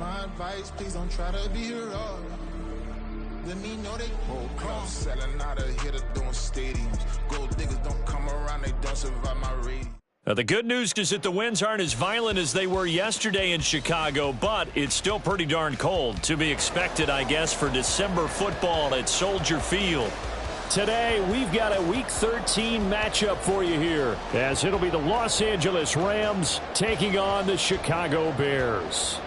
my advice, please don't try to be rough. Let me know they won't come. Selling out of here to doing stadiums. Gold diggers don't come around, they don't survive my radius. The good news is that the winds aren't as violent as they were yesterday in Chicago, but it's still pretty darn cold. To be expected, I guess, for December football at Soldier Field. Today, we've got a Week 13 matchup for you here, as it'll be the Los Angeles Rams taking on the Chicago Bears.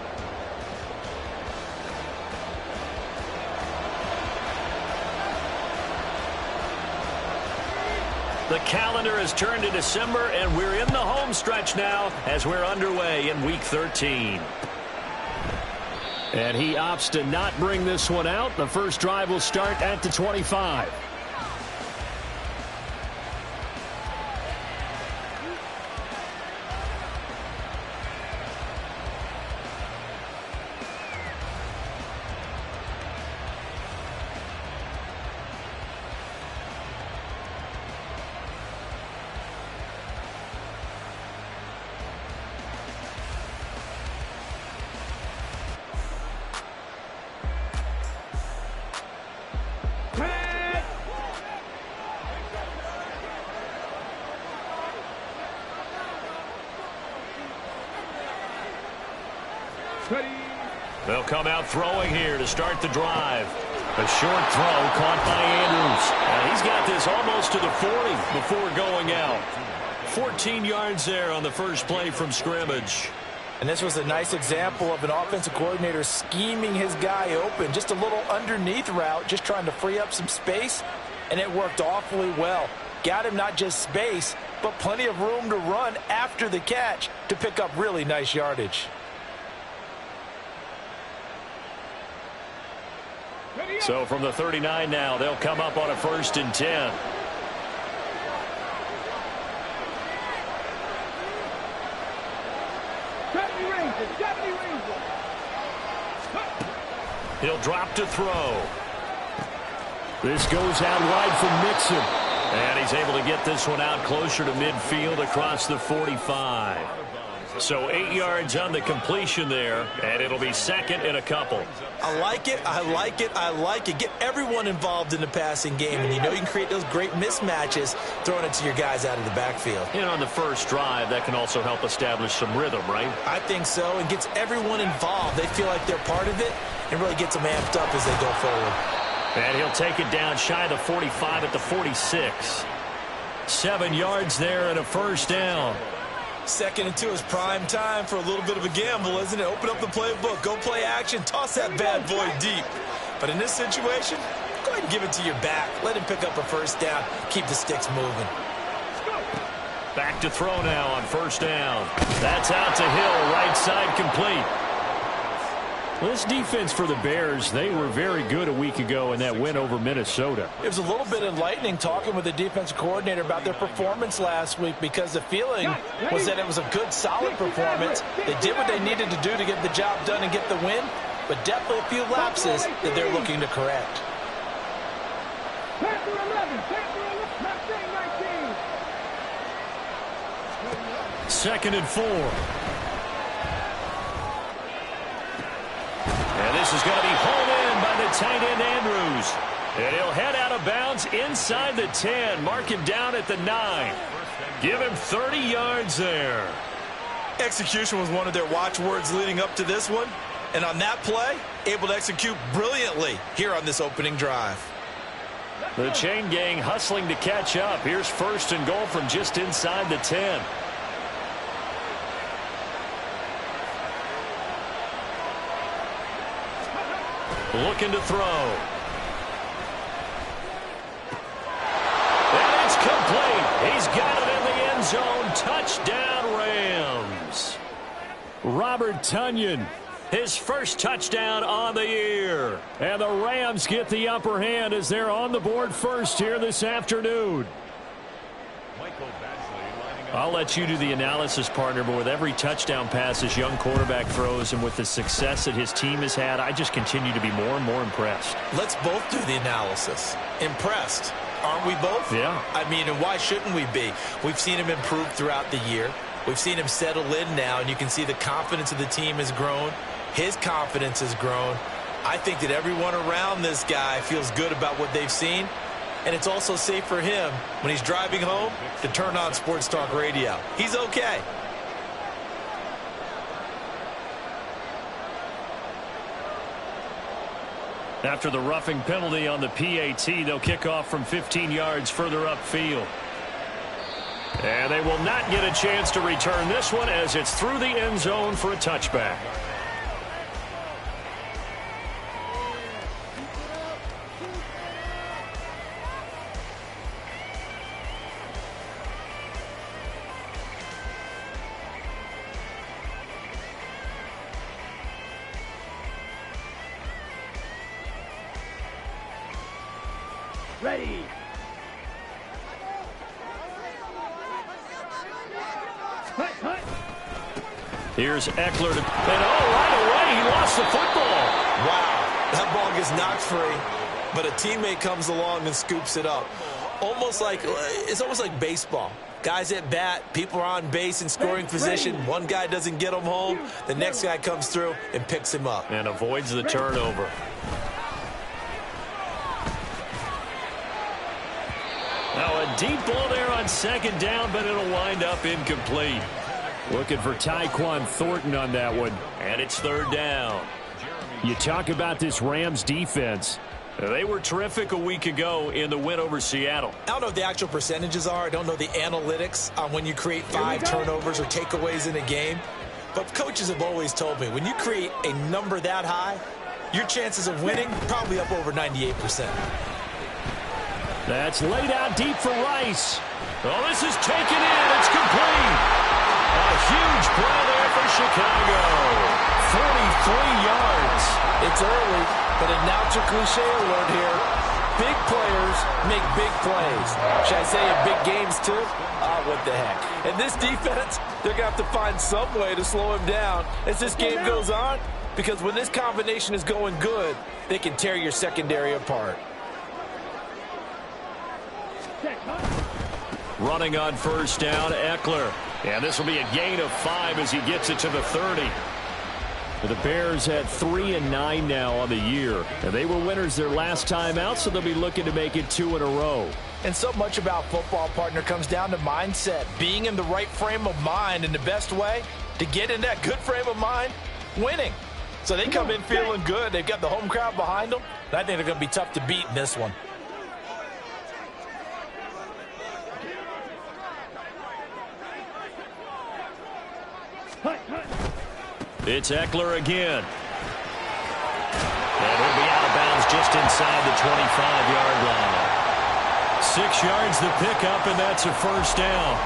The calendar has turned to December, and we're in the home stretch now as we're underway in Week 13. And he opts to not bring this one out. The first drive will start at the 25. They'll come out throwing here to start the drive. A short throw caught by Andrews. And he's got this almost to the 40 before going out. 14 yards there on the first play from scrimmage. And this was a nice example of an offensive coordinator scheming his guy open. Just a little underneath route, just trying to free up some space. And it worked awfully well. Got him not just space, but plenty of room to run after the catch to pick up really nice yardage. So from the 39 now, they'll come up on a 1st and 10. He'll drop to throw. This goes out wide from Mixon. And he's able to get this one out closer to midfield across the 45. So 8 yards on the completion there, and it'll be second and a couple. I like it, I like it, I like it. Get everyone involved in the passing game, and you know you can create those great mismatches throwing it to your guys out of the backfield. And on the first drive, that can also help establish some rhythm, right? I think so, and gets everyone involved. They feel like they're part of it, and really gets them amped up as they go forward. And he'll take it down shy of the 45 at the 46. 7 yards there and a first down. 2nd and 2 is prime time for a little bit of a gamble, isn't it? Open up the playbook, go play action, toss that bad boy deep. But in this situation, go ahead and give it to your back. Let him pick up a first down. Keep the sticks moving. Back to throw now on first down. That's out to Hill, right side complete. Well, this defense for the Bears, they were very good a week ago in that win over Minnesota. It was a little bit enlightening talking with the defensive coordinator about their performance last week, because the feeling was that it was a good, solid performance. They did what they needed to do to get the job done and get the win, but definitely a few lapses that they're looking to correct. Second and 4. And this is going to be hauled in by the tight end Andrews. And he'll head out of bounds inside the 10. Mark him down at the 9. Give him 30 yards there. Execution was one of their watchwords leading up to this one. And on that play, able to execute brilliantly here on this opening drive. The chain gang hustling to catch up. Here's 1st and goal from just inside the 10. Looking to throw. And it's complete. He's got it in the end zone. Touchdown, Rams. Robert Tonyan, his first touchdown on the year. And the Rams get the upper hand as they're on the board first here this afternoon. I'll let you do the analysis, partner, but with every touchdown pass this young quarterback throws and with the success that his team has had, I just continue to be more and more impressed. Let's both do the analysis. Impressed, aren't we both? Yeah. I mean, and why shouldn't we be? We've seen him improve throughout the year. We've seen him settle in now, and you can see the confidence of the team has grown. His confidence has grown. I think that everyone around this guy feels good about what they've seen. And it's also safe for him when he's driving home to turn on Sports Talk Radio. He's okay. After the roughing penalty on the PAT, they'll kick off from 15 yards further upfield. And they will not get a chance to return this one as it's through the end zone for a touchback. Ready. Here's Eckler to, and right away he lost the football. Wow, that ball gets knocked free, but a teammate comes along and scoops it up. It's almost like baseball. Guys at bat, people are on base in scoring position. One guy doesn't get him home, the next guy comes through and picks him up. And avoids the turnover. Now a deep ball there on second down, but it'll wind up incomplete. Looking for Tyquan Thornton on that one, and it's third down. You talk about this Rams defense. They were terrific a week ago in the win over Seattle. I don't know what the actual percentages are. I don't know the analytics on when you create 5 turnovers or takeaways in a game. But coaches have always told me, when you create a number that high, your chances of winning probably up over 98%. That's laid out deep for Rice. Oh, this is taken in. It's complete. A huge play there for Chicago. 43 yards. It's early, but announcer cliche alert here. Big players make big plays. Should I say in big games too? What the heck. And this defense, they're going to have to find some way to slow him down as this game goes on, because when this combination is going good, they can tear your secondary apart. Running on first down, Eckler. And this will be a gain of 5 as he gets it to the 30. The Bears had 3-9 now on the year. And they were winners their last time out, so they'll be looking to make it 2 in a row. And so much about football, partner, comes down to mindset. Being in the right frame of mind, and the best way to get in that good frame of mind, winning. So they come in feeling good. They've got the home crowd behind them. And I think they're going to be tough to beat in this one. It's Eckler again. And he'll be out of bounds just inside the 25-yard line. 6 yards the pickup, and that's a first down.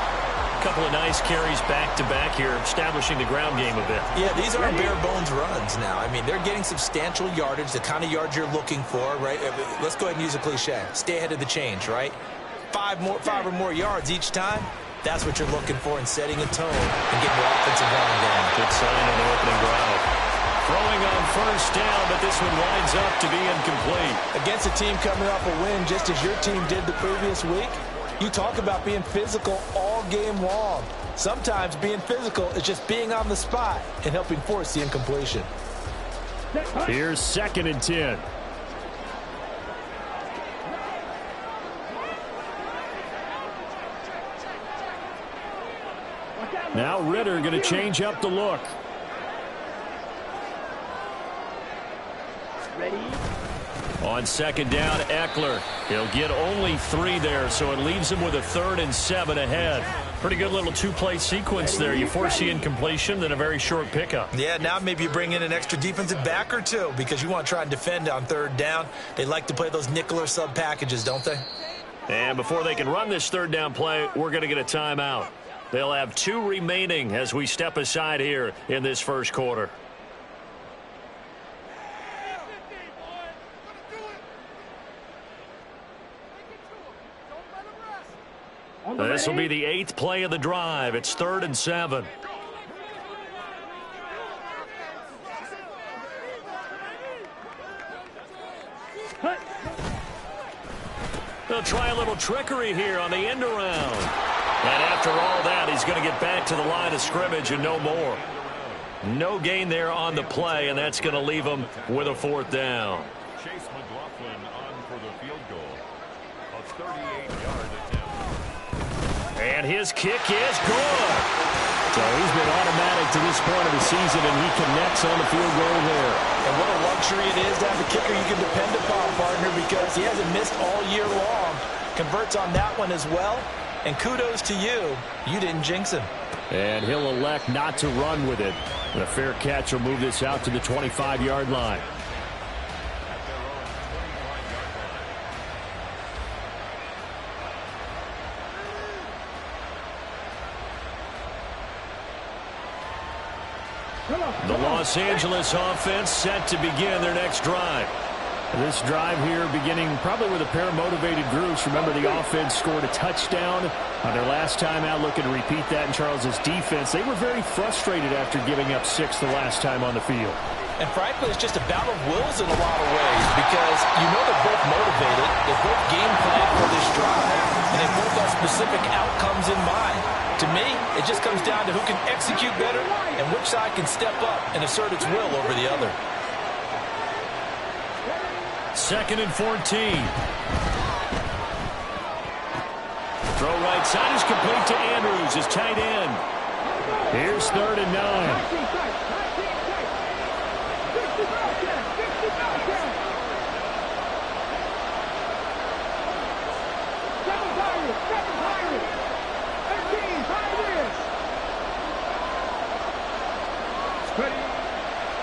A couple of nice carries back-to-back here, establishing the ground game a bit. Yeah, these aren't bare-bones runs now. I mean, they're getting substantial yardage, the kind of yards you're looking for, right? Let's go ahead and use a cliche. Stay ahead of the change, right? 5 or more yards each time. That's what you're looking for in setting a tone and getting your offensive line going. Good sign on the opening drive. Throwing on first down, but this one winds up to be incomplete. Against a team coming off a win, just as your team did the previous week, you talk about being physical all game long. Sometimes being physical is just being on the spot and helping force the incompletion. Here's 2nd and 10. Now Ritter going to change up the look. Ready. On second down, Eckler. He'll get only 3 there, so it leaves him with a 3rd and 7 ahead. Pretty good little 2-play sequence there. You force the incompletion, then a very short pickup. Yeah, now maybe you bring in an extra defensive back or two because you want to try and defend on 3rd down. They like to play those nickel or sub packages, don't they? And before they can run this 3rd down play, we're going to get a timeout. They'll have 2 remaining as we step aside here in this first quarter. This will be the 8th play of the drive. It's 3rd and 7. They'll try a little trickery here on the end around. And after all that, he's going to get back to the line of scrimmage and no more. No gain there on the play, and that's going to leave them with a 4th down. Chase McLaughlin on for the field goal. A 38-yard attempt. And his kick is good. So he's been automatic to this point of the season, and he connects on the field goal there. And what a luxury it is to have a kicker you can depend upon, partner, because he hasn't missed all year long. Converts on that one as well. And kudos to you. You didn't jinx him. And he'll elect not to run with it. And a fair catch will move this out to the 25-yard line. The Los Angeles offense set to begin their next drive. This drive here beginning probably with a pair of motivated groups. Remember, the offense scored a touchdown on their last time out, looking to repeat that in Charles's defense. They were very frustrated after giving up 6 the last time on the field. And frankly, it's just a battle of wills in a lot of ways because you know they're both motivated. They're both game planned for this drive, and they both have specific outcomes in mind. To me, it just comes down to who can execute better and which side can step up and assert its will over the other. 2nd and 14. Throw right side is complete to Andrews, his tight end. Here's 3rd and 9.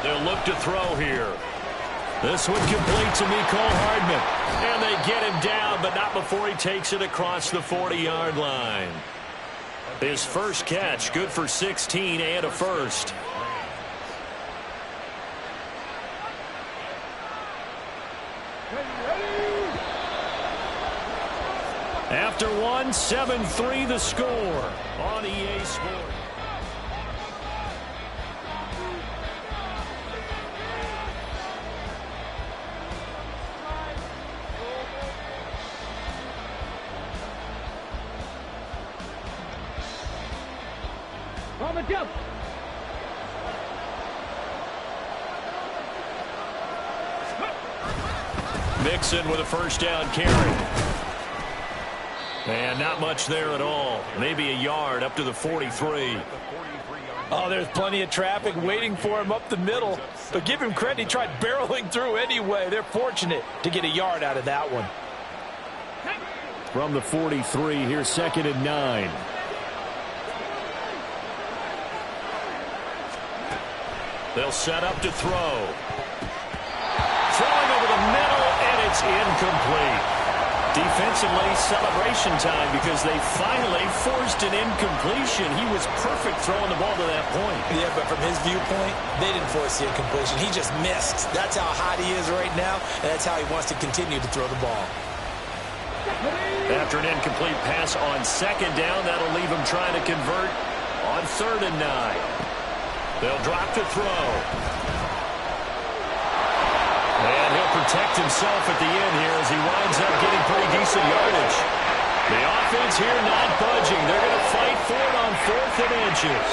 They'll look to throw here. This one complete to Mecole Hardman. And they get him down, but not before he takes it across the 40-yard line. His first catch, good for 16 and a first. After one, 7-3 the score on EA Sports. On the jump. Mixon with a first down carry. And not much there at all. Maybe a yard up to the 43. Oh, there's plenty of traffic waiting for him up the middle. But give him credit, he tried barreling through anyway. They're fortunate to get a yard out of that one. From the 43, here's 2nd and 9. They'll set up to throw. Throwing over the middle, and it's incomplete. Defensively, celebration time because they finally forced an incompletion. He was perfect throwing the ball to that point. Yeah, but from his viewpoint, they didn't force the incompletion. He just missed. That's how hot he is right now, and that's how he wants to continue to throw the ball. After an incomplete pass on 2nd down, that'll leave him trying to convert on 3rd and 9. They'll drop to throw. And he'll protect himself at the end here as he winds up getting pretty decent yardage. The offense here not budging. They're going to fight for it on 4th and inches.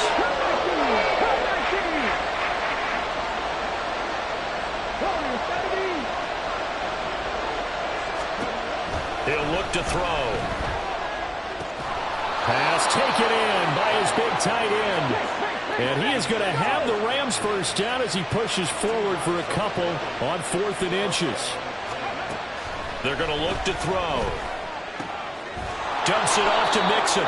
He'll look to throw. Pass taken in by his big tight end. And he is going to have the Rams first down as he pushes forward for a couple on 4th and inches. They're going to look to throw. Dumps it off to Mixon.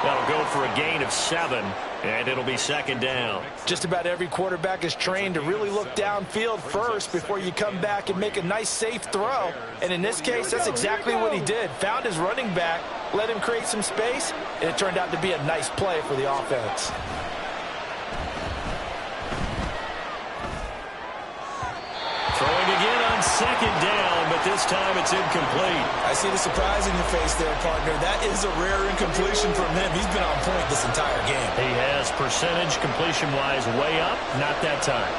That'll go for a gain of 7, and it'll be 2nd down. Just about every quarterback is trained to really look downfield first before you come back and make a nice, safe throw. And in this case, that's exactly what he did. Found his running back, let him create some space, and it turned out to be a nice play for the offense. Throwing again on 2nd down, but this time it's incomplete. I see the surprise in your face there, partner. That is a rare incompletion from him. He's been on point this entire game. He has percentage completion-wise way up, not that time.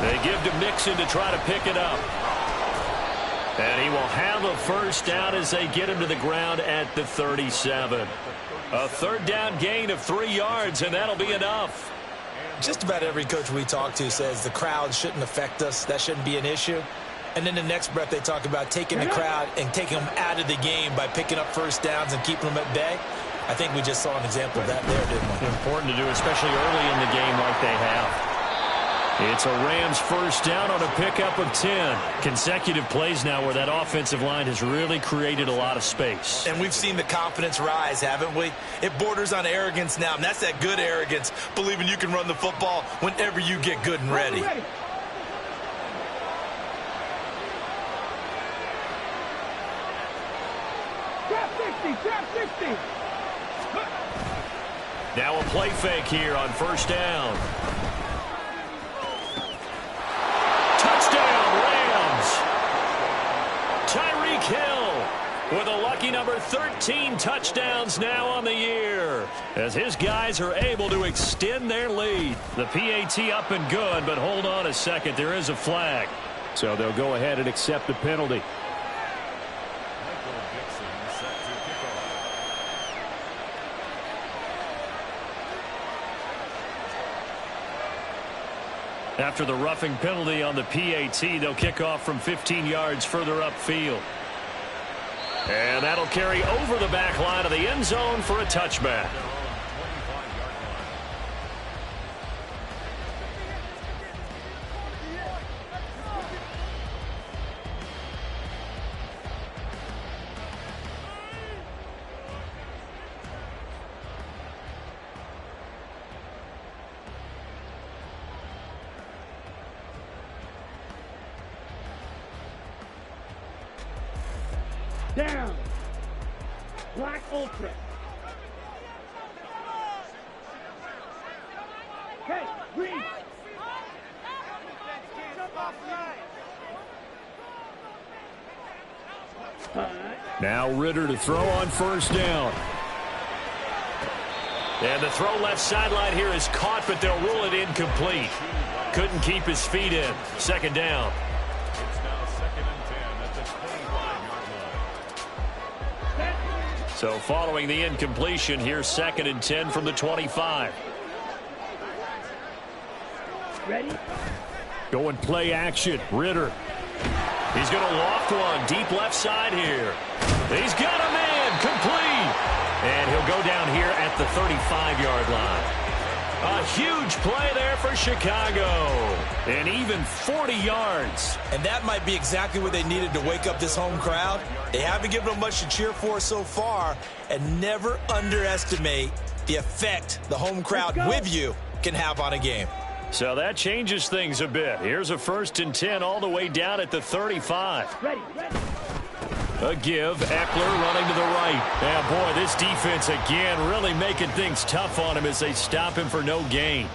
They give to Mixon to try to pick it up. And he will have a first down as they get him to the ground at the 37. A third down gain of 3 yards, and that'll be enough. Just about every coach we talk to says the crowd shouldn't affect us. That shouldn't be an issue. And then the next breath they talk about taking the crowd and taking them out of the game by picking up first downs and keeping them at bay. I think we just saw an example of that there, didn't we? Important to do, especially early in the game like they have. It's a Rams first down on a pickup of 10. Consecutive plays now where that offensive line has really created a lot of space. And we've seen the confidence rise, haven't we? It borders on arrogance now, and that's that good arrogance, believing you can run the football whenever you get good and ready. Trap 60. Now a play fake here on first down. Touchdown, Rams. Tyreek Hill with a lucky number 13 touchdowns now on the year as his guys are able to extend their lead. The PAT up and good, but hold on a second. There is a flag. So they'll go ahead and accept the penalty. After the roughing penalty on the PAT, they'll kick off from 15 yards further upfield. And that'll carry over the back line of the end zone for a touchback. Down. Black Ultra. Okay, green. Now Ritter to throw on first down. And the throw left sideline here is caught, but they'll rule it incomplete. Couldn't keep his feet in. Second down. It's now 2nd and 10 at the 25-yard line. So following the incompletion, here's 2nd and 10 from the 25. Ready? Going play action. Ritter. He's going to loft one deep left side here. He's got a man complete. And he'll go down here at the 35-yard line. A huge play there for Chicago. And even 40 yards. And that might be exactly what they needed to wake up this home crowd. They haven't given them much to cheer for so far. And never underestimate the effect the home crowd with you can have on a game. So that changes things a bit. Here's a 1st and 10 all the way down at the 35. Ready. A give. Eckler running to the right. And boy, this defense again really making things tough on him as they stop him for no gain.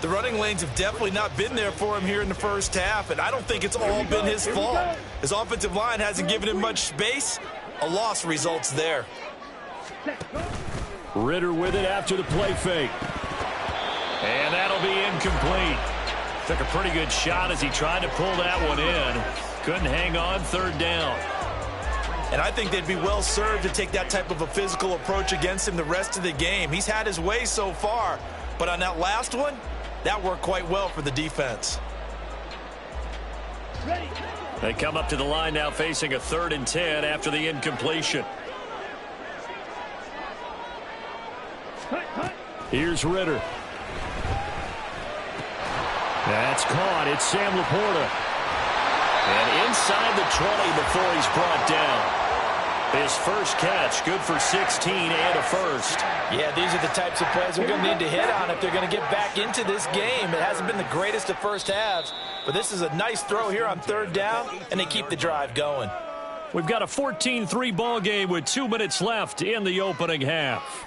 The running lanes have definitely not been there for him here in the first half, and I don't think it's all been his fault. His offensive line hasn't given him much space. A loss results there. Ritter with it after the play fake. And that'll be incomplete. Took a pretty good shot as he tried to pull that one in. Couldn't hang on. 3rd down. And I think they'd be well served to take that type of a physical approach against him the rest of the game. He's had his way so far, but on that last one, that worked quite well for the defense. Ready. They come up to the line now facing a 3rd and 10 after the incompletion. Cut. Here's Ritter. That's caught. It's Sam Laporta. And inside the 20 before he's brought down. His first catch, good for 16 and a first. Yeah, these are the types of plays they're going to need to hit on if they're going to get back into this game. It hasn't been the greatest of first halves, but this is a nice throw here on 3rd down, and they keep the drive going. We've got a 14-3 ball game with 2 minutes left in the opening half.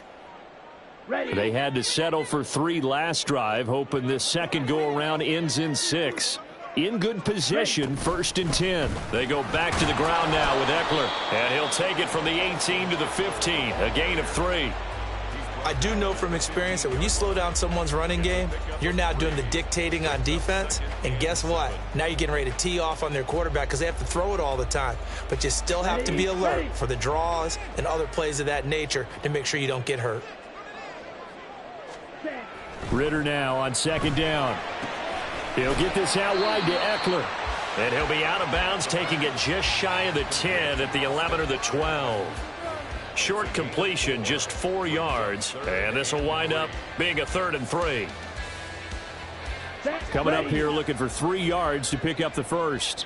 Ready. They had to settle for 3 last drive, hoping this second go-around ends in 6. In good position, 1st and 10. They go back to the ground now with Eckler. And he'll take it from the 18 to the 15. A gain of 3. I do know from experience that when you slow down someone's running game, you're now doing the dictating on defense. And guess what? Now you're getting ready to tee off on their quarterback because they have to throw it all the time. But you still have to be alert for the draws and other plays of that nature to make sure you don't get hurt. Ritter now on second down. He'll get this out wide to Eckler. And he'll be out of bounds, taking it just shy of the 10 at the 11 or the 12. Short completion, just 4 yards. And this will wind up being a 3rd and 3. Coming up here looking for 3 yards to pick up the first.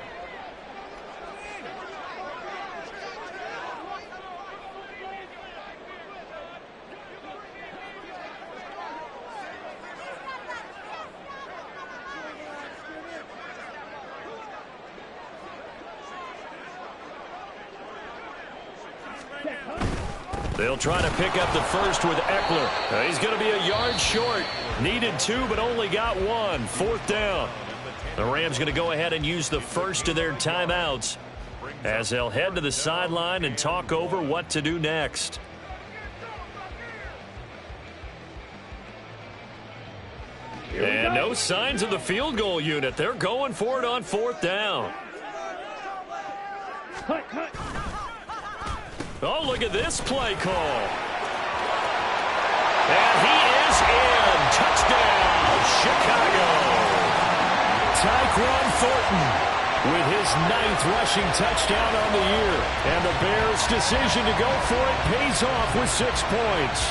They'll try to pick up the first with Eckler. He's going to be a yard short. Needed 2, but only got 1. 4th down. The Rams going to go ahead and use the first of their timeouts as they'll head to the sideline and talk over what to do next. And no signs of the field goal unit. They're going for it on 4th down. Oh, look at this play call. And he is in. Touchdown, Chicago. Tyquan Thornton with his 9th rushing touchdown on the year. And the Bears' decision to go for it pays off with 6 points.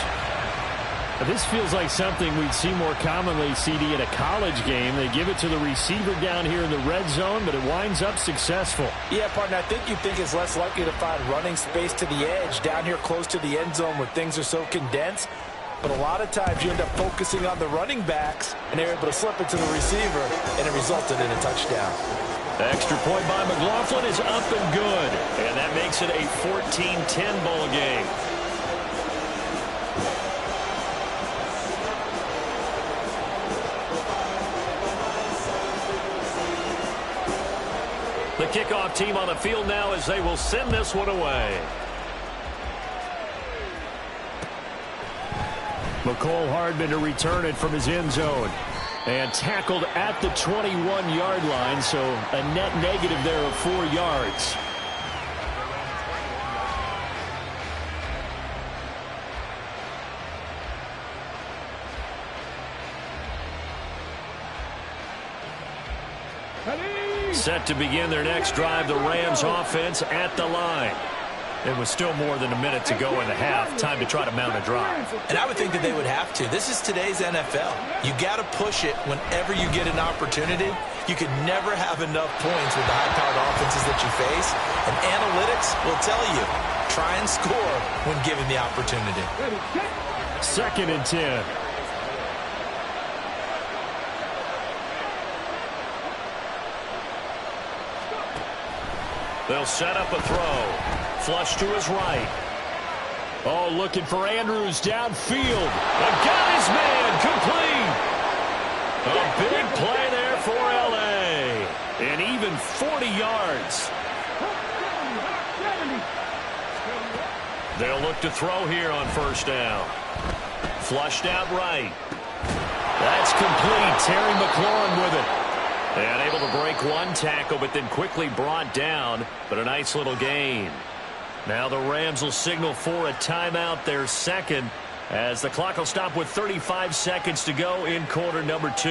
This feels like something we'd see more commonly, CD, in a college game. They give it to the receiver down here in the red zone, but it winds up successful. Yeah, partner, I think you think it's less likely to find running space to the edge down here close to the end zone where things are so condensed. But a lot of times you end up focusing on the running backs, and they're able to slip it to the receiver, and it resulted in a touchdown. Extra point by McLaughlin is up and good, and that makes it a 14-10 ball game. The kickoff team on the field now as they will send this one away. McCole Hardman to return it from his end zone. And tackled at the 21-yard line, so a net negative there of 4 yards. Set to begin their next drive, the Rams offense at the line. It was still more than a minute to go in the half. Time to try to mount a drive. And I would think that they would have to. This is today's NFL. You got to push it whenever you get an opportunity. You can never have enough points with the high-powered offenses that you face. And analytics will tell you, try and score when given the opportunity. 2nd and 10. They'll set up a throw. Flush to his right. Oh, looking for Andrews downfield. Got his man complete. A big play there for L.A. And even 40 yards. They'll look to throw here on 1st down. Flushed out right. That's complete. Terry McLaurin with it. And able to break 1 tackle, but then quickly brought down. But a nice little gain. Now the Rams will signal for a timeout, their 2nd, as the clock will stop with 35 seconds to go in quarter number 2.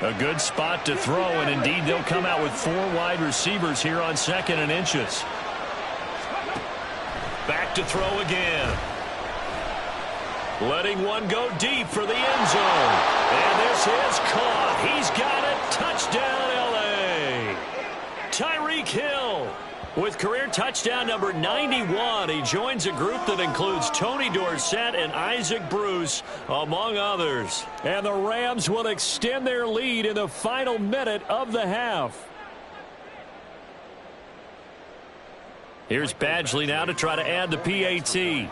A good spot to throw, and indeed they'll come out with 4 wide receivers here on 2nd and inches. Back to throw again. Letting one go deep for the end zone. And this is caught. He's got it. Touchdown, L.A. Tyreek Hill with career touchdown number 91. He joins a group that includes Tony Dorsett and Isaac Bruce, among others. And the Rams will extend their lead in the final minute of the half. Here's Badgley now to try to add the PAT.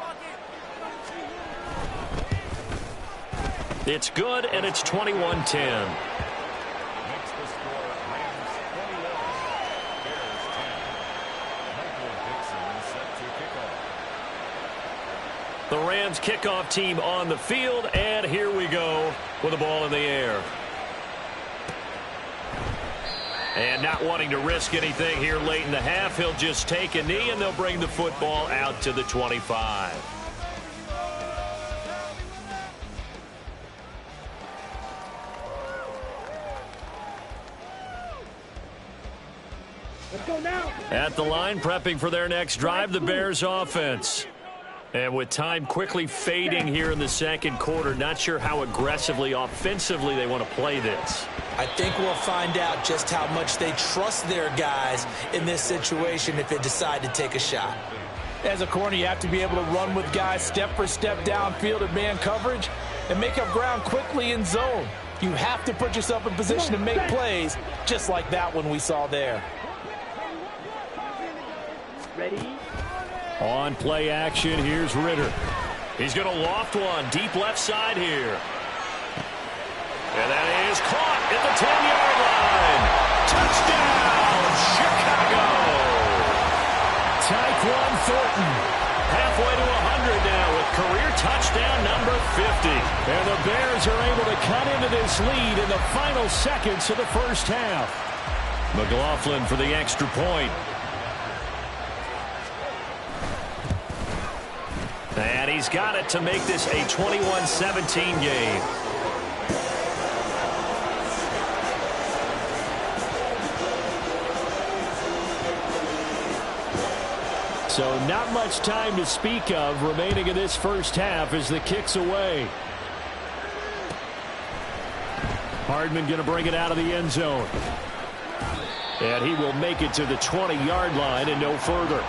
It's good, and it's 21-10. The Rams kickoff team on the field, and here we go with the ball in the air. And not wanting to risk anything here late in the half, he'll just take a knee, and they'll bring the football out to the 25. Let's go now. At the line, prepping for their next drive, the Bears offense. And with time quickly fading here in the second quarter, not sure how aggressively, offensively they want to play this. I think we'll find out just how much they trust their guys in this situation if they decide to take a shot. As a corner, you have to be able to run with guys step for step downfield in man coverage and make up ground quickly in zone. You have to put yourself in position to make plays just like that one we saw there. Ready? On play action, here's Ritter. He's going to loft one deep left side here. And that is caught at the 10-yard line. Touchdown, Chicago. Tyquan Thornton halfway to 100 now with career touchdown number 50. And the Bears are able to cut into this lead in the final seconds of the first half. McLaughlin for the extra point. And he's got it to make this a 21-17 game. So not much time to speak of remaining in this first half as the kick's away. Hardman going to bring it out of the end zone. And he will make it to the 20-yard line and no further.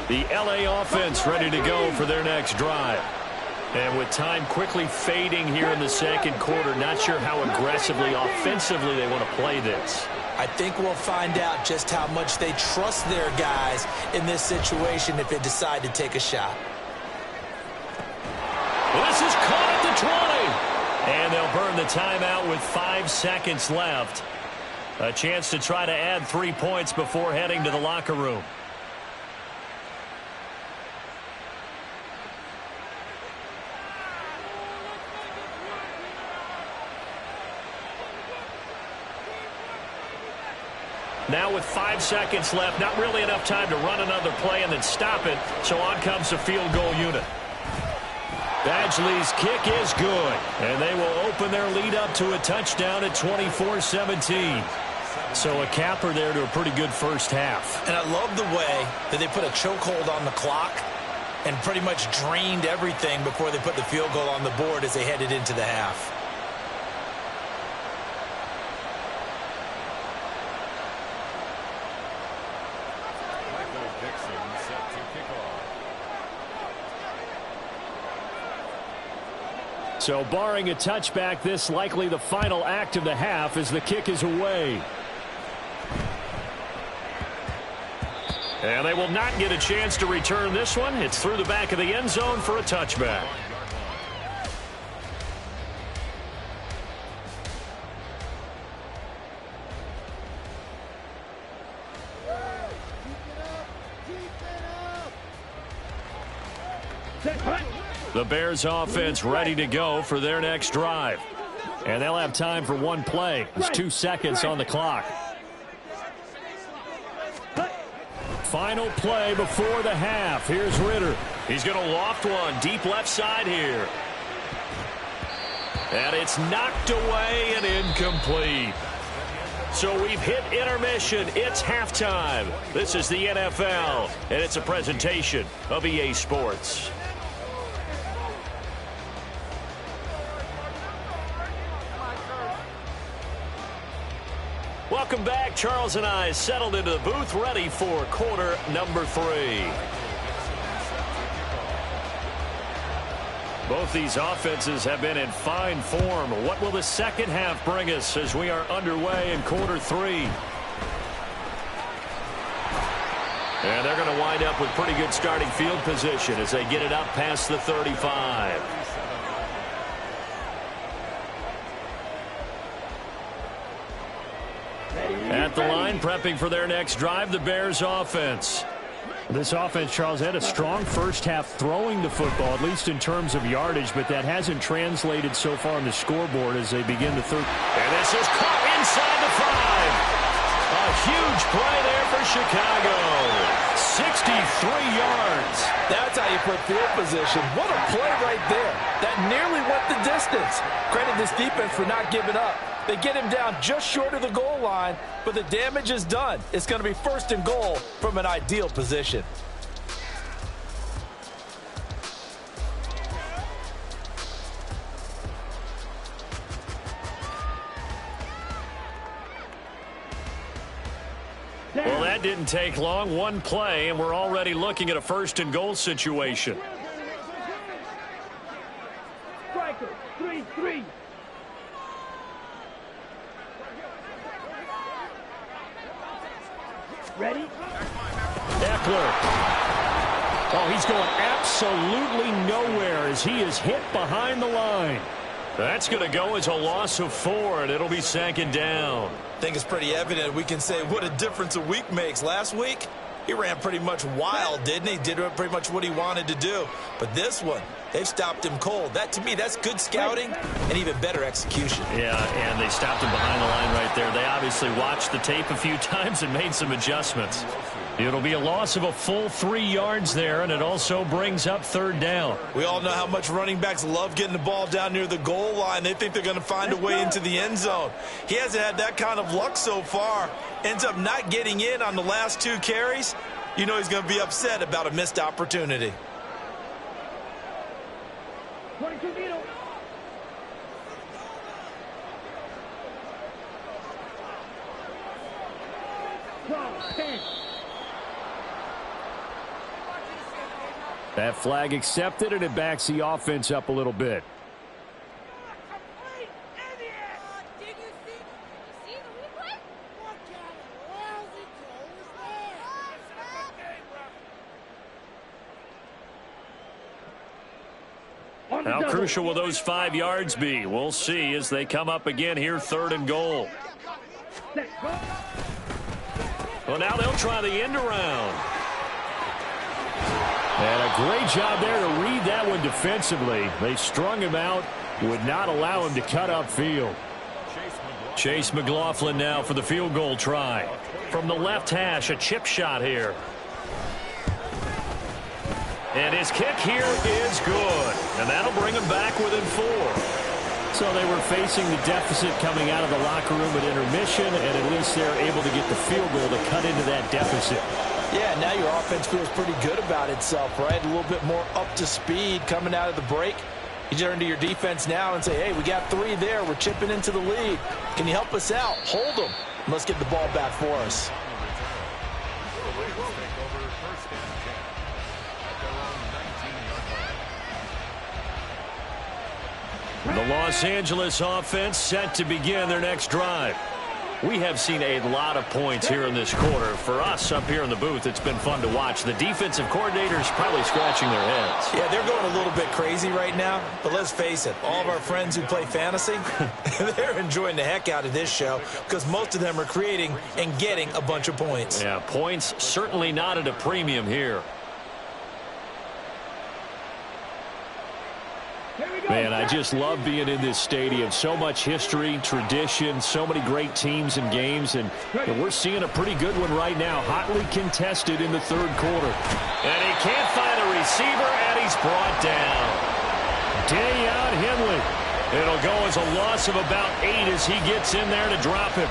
The LA offense ready to go for their next drive. And with time quickly fading here in the second quarter, not sure how aggressively, offensively they want to play this. I think we'll find out just how much they trust their guys in this situation if they decide to take a shot. This is caught at the 20. And they'll burn the timeout with 5 seconds left. A chance to try to add 3 points before heading to the locker room. Now with 5 seconds left, not really enough time to run another play and then stop it, so on comes the field goal unit. Badgley's kick is good, and they will open their lead up to a touchdown at 24-17. So a capper there to a pretty good first half. And I love the way that they put a chokehold on the clock and pretty much drained everything before they put the field goal on the board as they headed into the half. So barring a touchback, this likely the final act of the half as the kick is away. And they will not get a chance to return this one. It's through the back of the end zone for a touchback. The Bears offense ready to go for their next drive. And they'll have time for one play. There's 2 seconds on the clock. Final play before the half. Here's Ritter. He's going to loft one deep left side here. And it's knocked away and incomplete. So we've hit intermission. It's halftime. This is the NFL, and it's a presentation of EA Sports. Welcome back. Charles and I settled into the booth, ready for quarter number 3. Both these offenses have been in fine form. What will the second half bring us as we are underway in quarter 3? And they're going to wind up with pretty good starting field position as they get it up past the 35. At the line, prepping for their next drive, the Bears offense. This offense, Charles, had a strong first half throwing the football, at least in terms of yardage, but that hasn't translated so far on the scoreboard as they begin the third. And this is caught inside the 5. A huge play there for Chicago. 63 yards. That's how you put field position. What a play right there. That nearly went the distance. Credit this defense for not giving up. They get him down just short of the goal line, but the damage is done. It's going to be 1st and goal from an ideal position. Well, that didn't take long. One play, and we're already looking at a 1st and goal situation. Striker, 3-3. Ready? Eckler. Oh, he's going absolutely nowhere as he is hit behind the line. That's going to go as a loss of 4, and it'll be 2nd down. I think it's pretty evident. We can say what a difference a week makes. Last week, he ran pretty much wild, didn't he? Did pretty much what he wanted to do. But this one, they've stopped him cold. That, to me, that's good scouting and even better execution. Yeah, and they stopped him behind the line right there. They obviously watched the tape a few times and made some adjustments. It'll be a loss of a full 3 yards there, and it also brings up 3rd down. We all know how much running backs love getting the ball down near the goal line. They think they're going to find a way into the end zone. He hasn't had that kind of luck so far. Ends up not getting in on the last 2 carries. You know he's going to be upset about a missed opportunity. 22 Vito. That flag accepted, and it backs the offense up a little bit. How crucial will those 5 yards be? We'll see as they come up again here, 3rd and goal. Well, now they'll try the end around. And a great job there to read that one defensively. They strung him out, would not allow him to cut upfield. Chase McLaughlin now for the field goal try. From the left hash, a chip shot here. And his kick here is good. And that'll bring him back within 4. So they were facing the deficit coming out of the locker room at intermission, and at least they're able to get the field goal to cut into that deficit. Yeah, now your offense feels pretty good about itself, right? A little bit more up to speed coming out of the break. You turn to your defense now and say, hey, we got 3 there. We're chipping into the lead. Can you help us out? Hold them. And let's get the ball back for us. The Los Angeles offense set to begin their next drive. We have seen a lot of points here in this quarter. For us up here in the booth, it's been fun to watch. The defensive coordinators probably scratching their heads. Yeah, they're going a little bit crazy right now. But let's face it, all of our friends who play fantasy, they're enjoying the heck out of this show because most of them are creating and getting a bunch of points. Yeah, points certainly not at a premium here. Man, I just love being in this stadium. So much history, tradition, so many great teams and games, and we're seeing a pretty good one right now, hotly contested in the 3rd quarter. And he can't find a receiver, and he's brought down. Dayon Henley. It'll go as a loss of about 8 as he gets in there to drop him.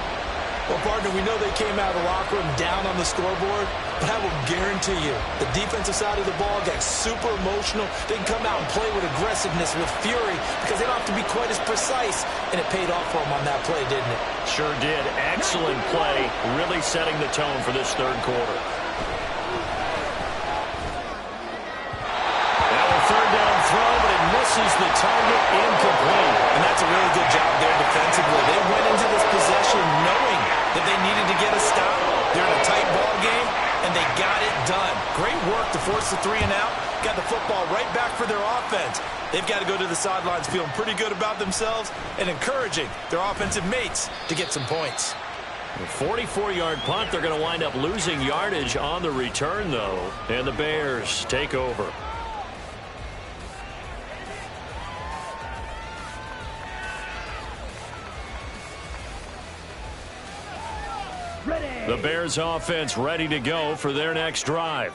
Well, partner, we know they came out of the locker room down on the scoreboard, but I will guarantee you the defensive side of the ball got super emotional. They can come out and play with aggressiveness, with fury, because they don't have to be quite as precise, and it paid off for them on that play, didn't it? Sure did. Excellent play, really setting the tone for this 3rd quarter. Now a 3rd down throw, but it misses the target, incomplete. And that's a really good job there defensively. They went into this possession knowing that they needed to get a stop. They're in a tight ball game, and they got it done. Great work to force the 3 and out. Got the football right back for their offense. They've got to go to the sidelines feeling pretty good about themselves and encouraging their offensive mates to get some points. A 44-yard punt. They're going to wind up losing yardage on the return, though. And the Bears take over. The Bears offense ready to go for their next drive.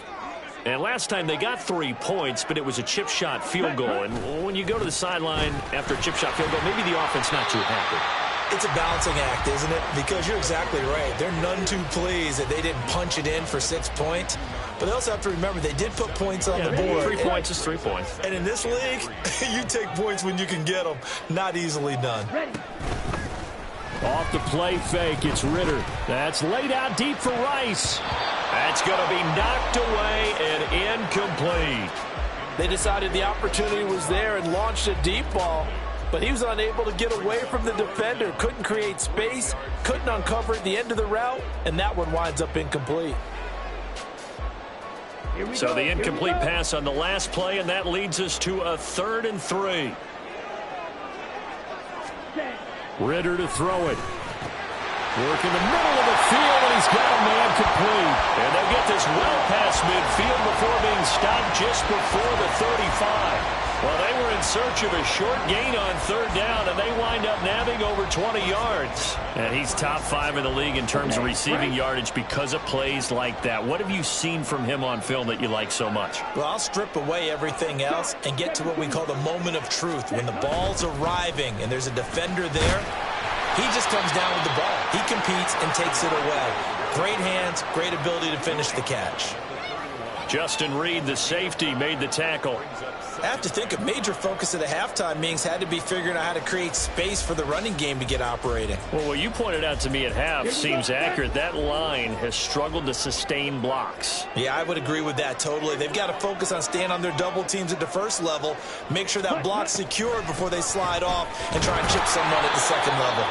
And last time they got 3 points, but it was a chip shot field goal. And when you go to the sideline after a chip shot field goal, maybe the offense not too happy. It's a balancing act, isn't it? Because you're exactly right. They're none too pleased that they didn't punch it in for 6 points. But they also have to remember they did put points on the board. 3 points is 3 points. And in this league, you take points when you can get them. Not easily done. Off the play fake, it's Ritter. That's laid out deep for Rice. That's going to be knocked away and incomplete. They decided the opportunity was there and launched a deep ball, but he was unable to get away from the defender. Couldn't create space, couldn't uncover at the end of the route, and that one winds up incomplete. So the incomplete pass on the last play, and that leads us to a 3rd and 3. Ritter to throw it. Work in the middle of the field, and he's got a man complete. And they get this well past midfield before being stopped just before the 35. Well, they were in search of a short gain on 3rd down, and they wind up nabbing over 20 yards. And he's top 5 in the league in terms of receiving yardage because of plays like that. What have you seen from him on film that you like so much? Well, I'll strip away everything else and get to what we call the moment of truth. When the ball's arriving and there's a defender there, he just comes down with the ball. He competes and takes it away. Great hands, great ability to finish the catch. Justin Reed, the safety, made the tackle. I have to think a major focus of the halftime meetings had to be figuring out how to create space for the running game to get operating. Well, what you pointed out to me at half seems accurate. That line has struggled to sustain blocks. Yeah, I would agree with that totally. They've got to focus on staying on their double teams at the first level, make sure that block's secured before they slide off and try and chip someone at the second level.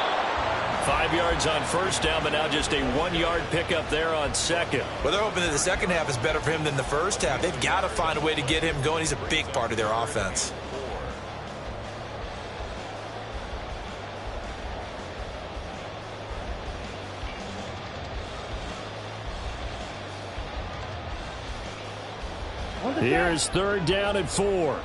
5 yards on 1st down, but now just a 1-yard pickup there on 2nd. Well, they're hoping that the second half is better for him than the first half. They've got to find a way to get him going. He's a big part of their offense. Here's 3rd down and 4.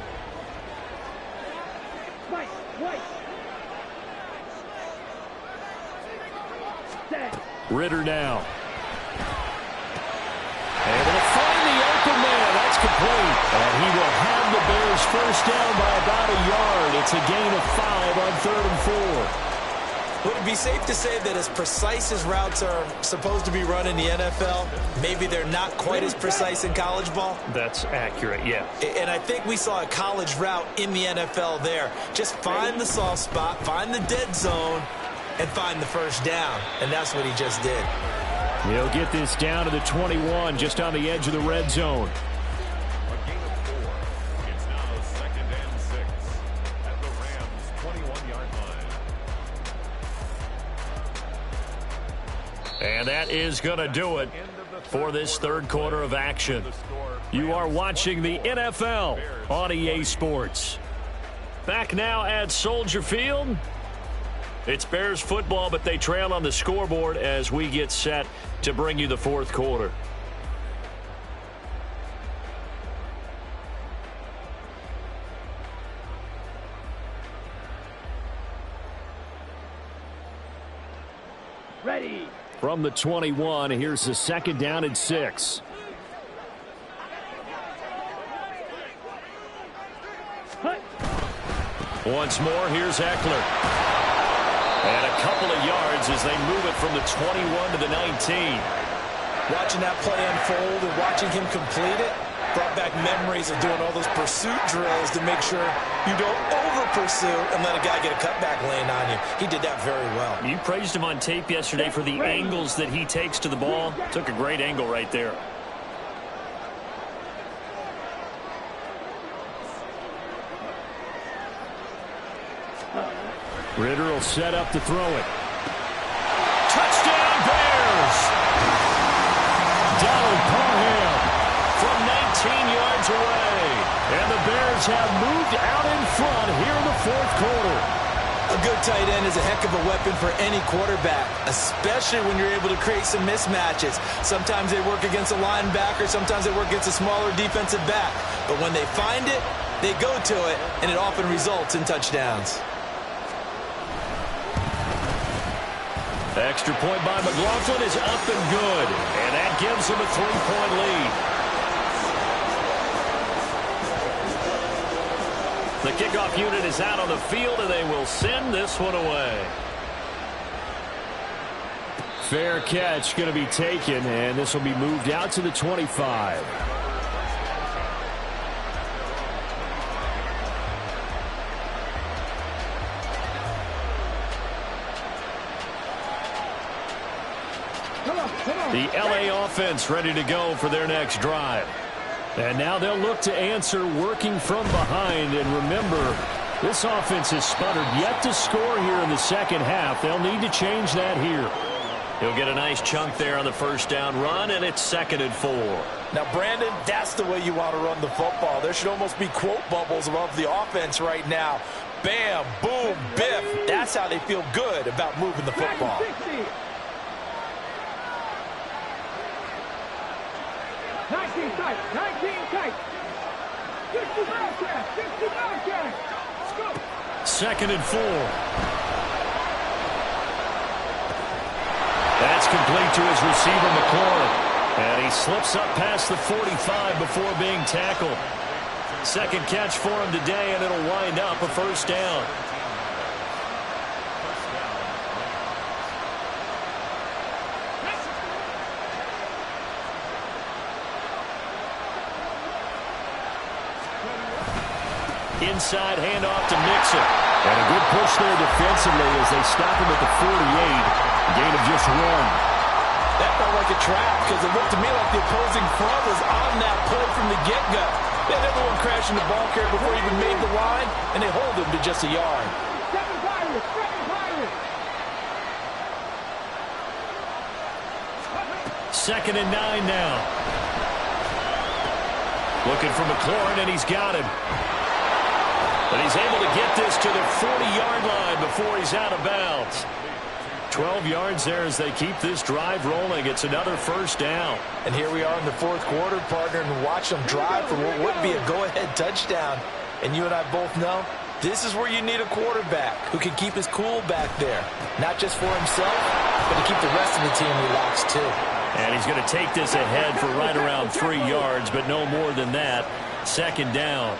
Ritter now. Able to find the open man. That's complete. And he will have the Bears 1st down by about a yard. It's a gain of 5 on 3rd and 4. Would it be safe to say that as precise as routes are supposed to be run in the NFL, maybe they're not quite as precise in college ball? That's accurate, yeah. And I think we saw a college route in the NFL there. Just find the soft spot, find the dead zone, and find the 1st down. And that's what he just did. He'll get this down to the 21, just on the edge of the red zone. A gain of 4. It's now 2nd and 6 at the Rams' 21-yard line. And that is going to do it for this 3rd quarter of action. You are watching the NFL on EA Sports. Back now at Soldier Field. It's Bears football, but they trail on the scoreboard as we get set to bring you the 4th quarter. Ready. From the 21, here's the 2nd down and 6. Once more, here's Eckler. And a couple of yards as they move it from the 21 to the 19. Watching that play unfold and watching him complete it brought back memories of doing all those pursuit drills to make sure you don't over-pursue and let a guy get a cutback lane on you. He did that very well. You praised him on tape yesterday for the angles that he takes to the ball. Took a great angle right there. Ritter will set up to throw it. Touchdown, Bears! Donald Parham from 19 yards away. And the Bears have moved out in front here in the 4th quarter. A A good tight end is a heck of a weapon for any quarterback, especially when you're able to create some mismatches. Sometimes they work against a linebacker, sometimes they work against a smaller defensive back. But when they find it, they go to it, and it often results in touchdowns. The extra point by McLaughlin is up and good, and that gives him a 3-point lead. The kickoff unit is out on the field, and they will send this one away. Fair catch going to be taken, and this will be moved out to the 25. The LA offense ready to go for their next drive. And now they'll look to answer working from behind. And remember, this offense has sputtered yet to score here in the second half. They'll need to change that here. He'll get a nice chunk there on the first down run, and it's 2nd and 4. Now, Brandon, that's the way you want to run the football. There should almost be quote bubbles above the offense right now. Bam, boom, biff. That's how they feel good about moving the football. 19 tight, 19 tight. 60 Bearcats, 60 Bearcats. Let's go. 2nd and 4. That's complete to his receiver, McLaurin. And he slips up past the 45 before being tackled. Second catch for him today, and it'll wind up a first down. Inside handoff to Mixon. And a good push there defensively as they stop him at the 48. Gain of just 1. That felt like a trap because it looked to me like the opposing front was on that play from the get-go. They had everyone crashing the ball carrier before he even made the line, and they hold him to just a yard. 7 Pirates, 7 Pirates. 2nd and 9 now. Looking for McLaurin, and he's got him. But he's able to get this to the 40-yard line before he's out of bounds. 12 yards there as they keep this drive rolling. It's another first down. And here we are in the fourth quarter, partner, and watch them drive for what would be a go-ahead touchdown. And you and I both know this is where you need a quarterback who can keep his cool back there. Not just for himself, but to keep the rest of the team relaxed too. And he's going to take this ahead for right around 3 yards, but no more than that. 2nd down.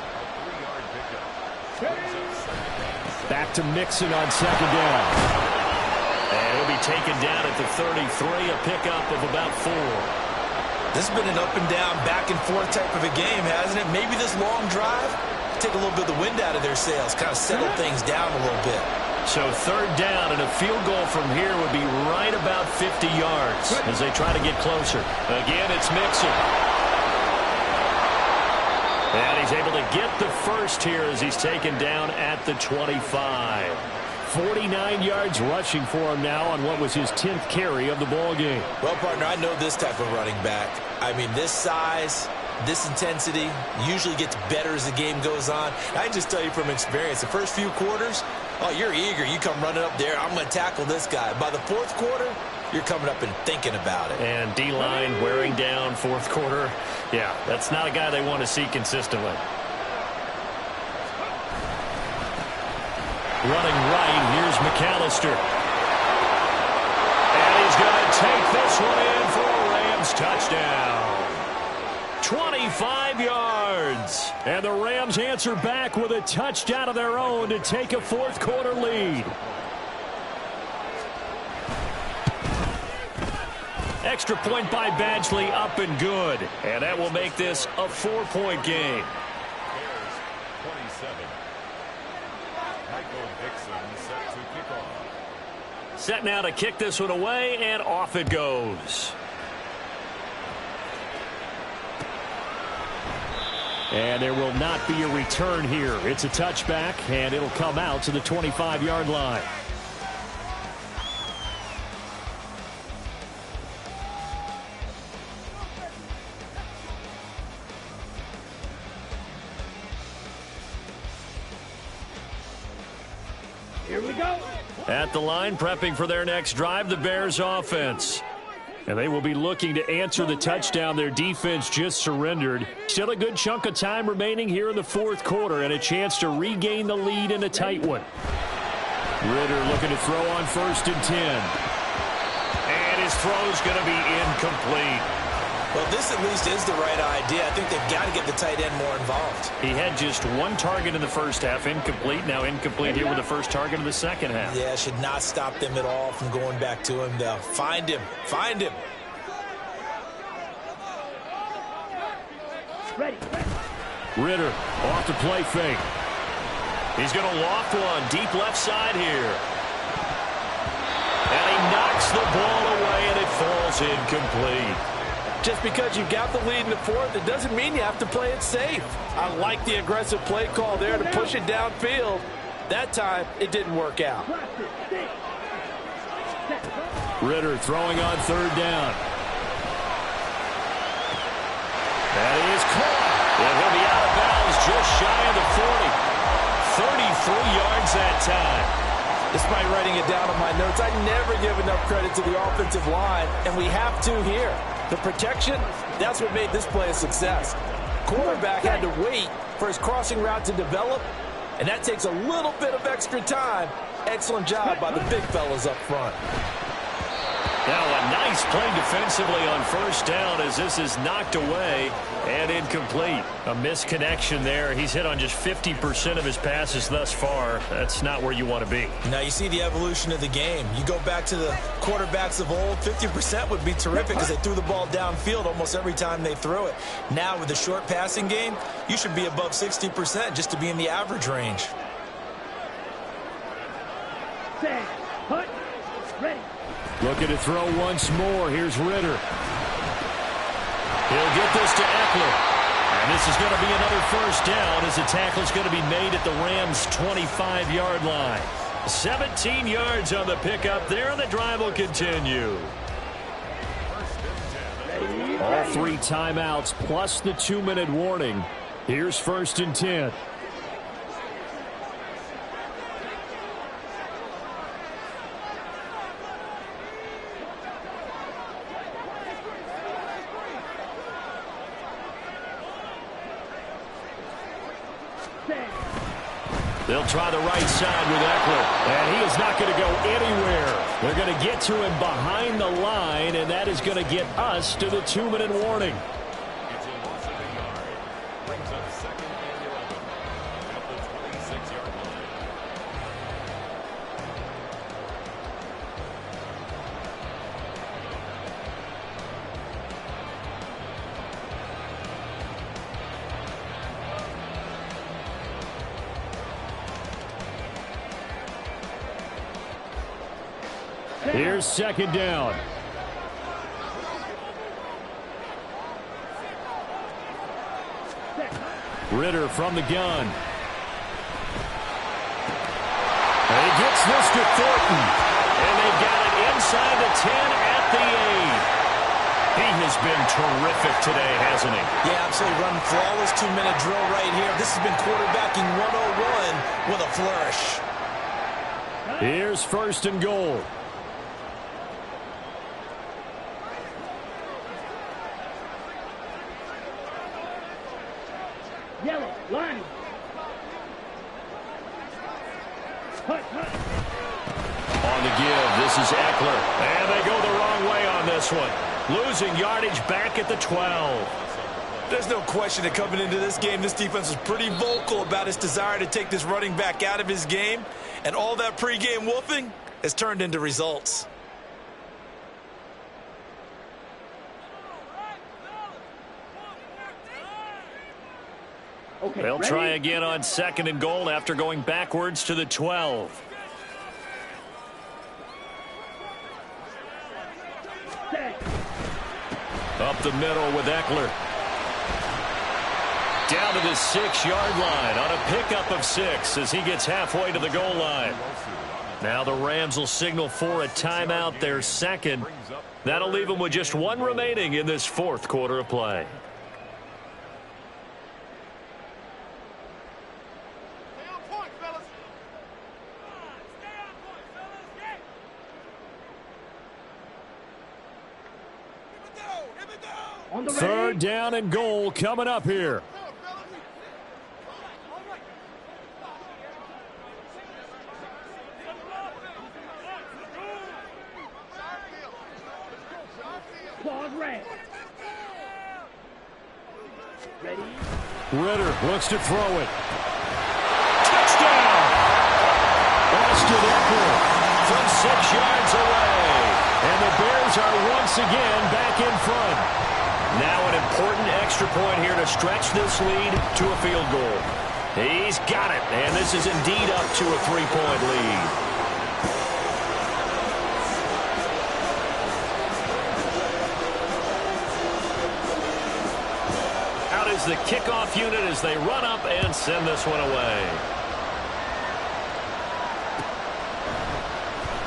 Back to Mixon on 2nd down. And he'll be taken down at the 33, a pickup of about 4. This has been an up and down, back and forth type of a game, hasn't it? Maybe this long drive, take a little bit of the wind out of their sails, kind of settle things down a little bit. So 3rd down, and a field goal from here would be right about 50 yards as they try to get closer. Again, it's Mixon. And he's able to get the first here as he's taken down at the 25. 49 yards rushing for him now on what was his 10th carry of the ball game. Well, partner, I know this type of running back. I mean, this size, this intensity usually gets better as the game goes on. I can just tell you from experience, the first few quarters, oh, you're eager. You come running up there, I'm going to tackle this guy. By the 4th quarter, you're coming up and thinking about it. And D-line wearing down 4th quarter. Yeah, that's not a guy they want to see consistently. Running right, here's McAllister. And he's going to take this one in for a Rams touchdown. 25 yards. And the Rams answer back with a touchdown of their own to take a 4th quarter lead. Extra point by Badgley, up and good. And that will make this a 4-point game. Set now to kick this one away, and off it goes. And there will not be a return here. It's a touchback, and it'll come out to the 25-yard line. Here we go. At the line, prepping for their next drive, the Bears offense. And they will be looking to answer the touchdown their defense just surrendered. Still a good chunk of time remaining here in the fourth quarter and a chance to regain the lead in a tight one. Ritter looking to throw on 1st and 10. And his throw's going to be incomplete. Well, this at least is the right idea. I think they've got to get the tight end more involved. He had just one target in the first half, incomplete. Now incomplete here with the first target in the second half. Yeah, should not stop them at all from going back to him, though. Find him. Find him. Ready. Ritter off the play fake. He's going to loft one deep left side here. And he knocks the ball away, and it falls incomplete. Just because you got the lead in the fourth, it doesn't mean you have to play it safe. I like the aggressive play call there to push it downfield. That time, it didn't work out. Ritter throwing on 3rd down. That is caught. And he'll be out of bounds just shy of the 40. 33 yards that time. Despite writing it down on my notes, I never give enough credit to the offensive line, and we have to here. The protection, that's what made this play a success. Quarterback had to wait for his crossing route to develop, and that takes a little bit of extra time. Excellent job by the big fellas up front. Now a nice play defensively on 1st down as this is knocked away and incomplete. A misconnection there. He's hit on just 50% of his passes thus far. That's not where you want to be. Now you see the evolution of the game. You go back to the quarterbacks of old, 50% would be terrific because they threw the ball downfield almost every time they threw it. Now with the short passing game, you should be above 60% just to be in the average range. Set. Put. Ready. Looking to throw once more. Here's Ritter. He'll get this to Eckler. And this is going to be another 1st down as the tackle is going to be made at the Rams' 25-yard line. 17 yards on the pickup there, and the drive will continue. All 3 timeouts plus the 2-minute warning. Here's 1st and 10. They'll try the right side with Eckler, and he is not going to go anywhere. They're going to get to him behind the line, and that is going to get us to the 2-minute warning. It's a loss of a yard. Brings up 2nd and 11 at the 26-yard line. Here's 2nd down. Ritter from the gun. And he gets this to Thornton. And they've got it inside the 10 at the 8. He has been terrific today, hasn't he? Yeah, absolutely. Running flawless 2-minute drill right here. This has been quarterbacking 101 with a flourish. Here's 1st and goal. Yellow. Line. Hut. On the give, this is Eckler. And they go the wrong way on this one. Losing yardage back at the 12. There's no question that coming into this game, this defense was pretty vocal about its desire to take this running back out of his game. And all that pregame wolfing has turned into results. Okay, They'll ready? try again on 2nd and goal after going backwards to the 12. Set. Up the middle with Eckler. Down to the 6-yard line on a pickup of 6 as he gets halfway to the goal line. Now the Rams will signal for a timeout, their 2nd. That'll leave them with just 1 remaining in this 4th quarter of play. On the Third ready. down and goal coming up here. Claws red. Ready. Ritter looks to throw it. Touchdown! Austin Eckler from 6 yards away. And the Bears are once again back in front. Now an important extra point here to stretch this lead to a field goal. He's got it, and this is indeed up to a 3-point lead. Out is the kickoff unit as they run up and send this one away.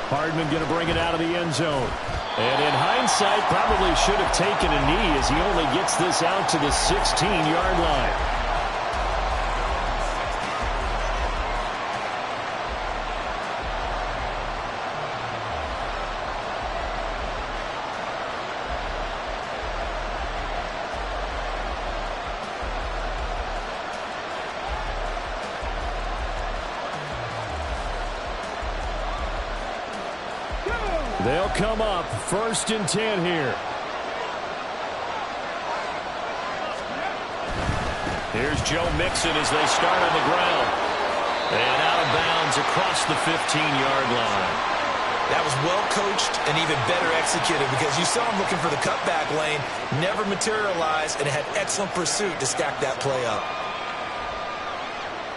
Hardman going to bring it out of the end zone. And in hindsight, probably should have taken a knee as he only gets this out to the 16-yard line. They'll come up 1st and 10 here. Here's Joe Mixon as they start on the ground. And out of bounds across the 15-yard line. That was well coached and even better executed because you saw him looking for the cutback lane, never materialized, and had excellent pursuit to stack that play up.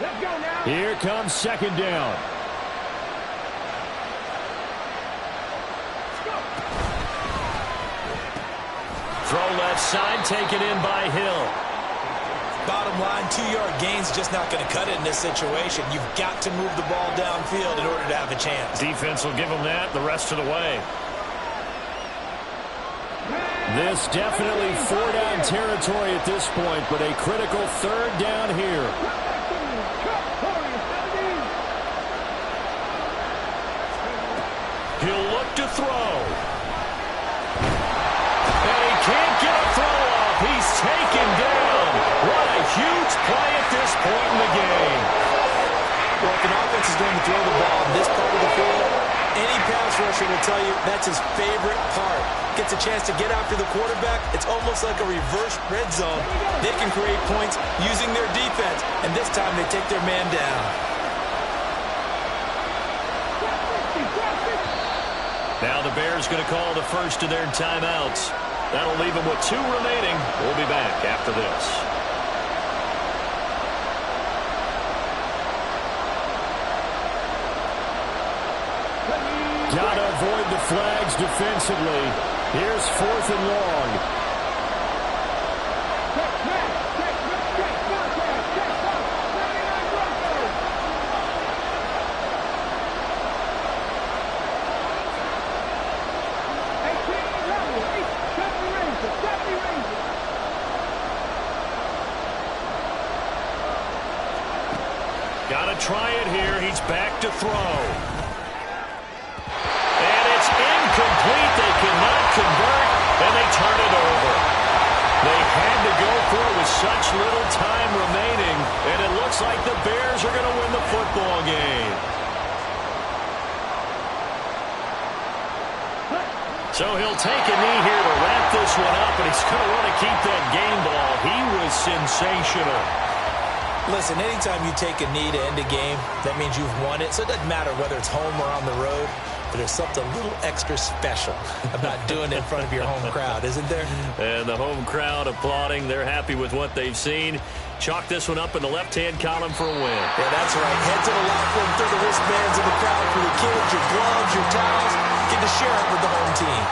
Let's go now. Here comes 2nd down. Throw left side, taken in by Hill. Bottom line, 2-yard gain's just not going to cut it in this situation. You've got to move the ball downfield in order to have a chance. Defense will give them that the rest of the way. This definitely 4-down territory at this point, but a critical 3rd down here. He'll look to throw. And he can't get a throw off. He's taken down. What a huge play at this point in the game. Well, if an offense is going to throw the ball in this part of the field, any pass rusher will tell you that's his favorite part. Gets a chance to get after the quarterback. It's almost like a reverse red zone. They can create points using their defense, and this time they take their man down. Now the Bears going to call the first of their timeouts. That'll leave them with 2 remaining. We'll be back after this. Got to avoid the flags defensively. Here's 4th and long. Got to try it here. He's back to throw. And it's incomplete. They cannot convert, and they turn it over. They had to go for it with such little time remaining, and it looks like the Bears are going to win the football game. So he'll take a knee here to wrap this one up, and he's going to want to keep that game ball. He was sensational. Listen, anytime you take a knee to end a game, that means you've won it. So it doesn't matter whether it's home or on the road, but there's something a little extra special about doing it in front of your home crowd, isn't there? And the home crowd applauding. They're happy with what they've seen. Chalk this one up in the left-hand column for a win. Yeah, that's right. Head to the locker room, throw the wristbands in the crowd for your kids, your gloves, your towels. Get to share it with the home team.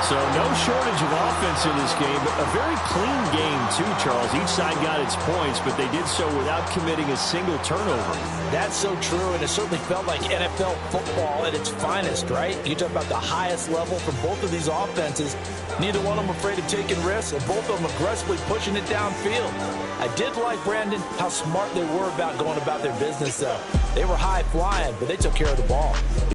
So no shortage of offense in this game, but a very clean game too, Charles. Each side got its points, but they did so without committing a single turnover. That's so true, and it certainly felt like NFL football at its finest, right? You talk about the highest level from both of these offenses. Neither one of them afraid of taking risks, and both of them aggressively pushing it downfield. I did like, Brandon, how smart they were about going about their business, though. They were high-flying, but they took care of the ball.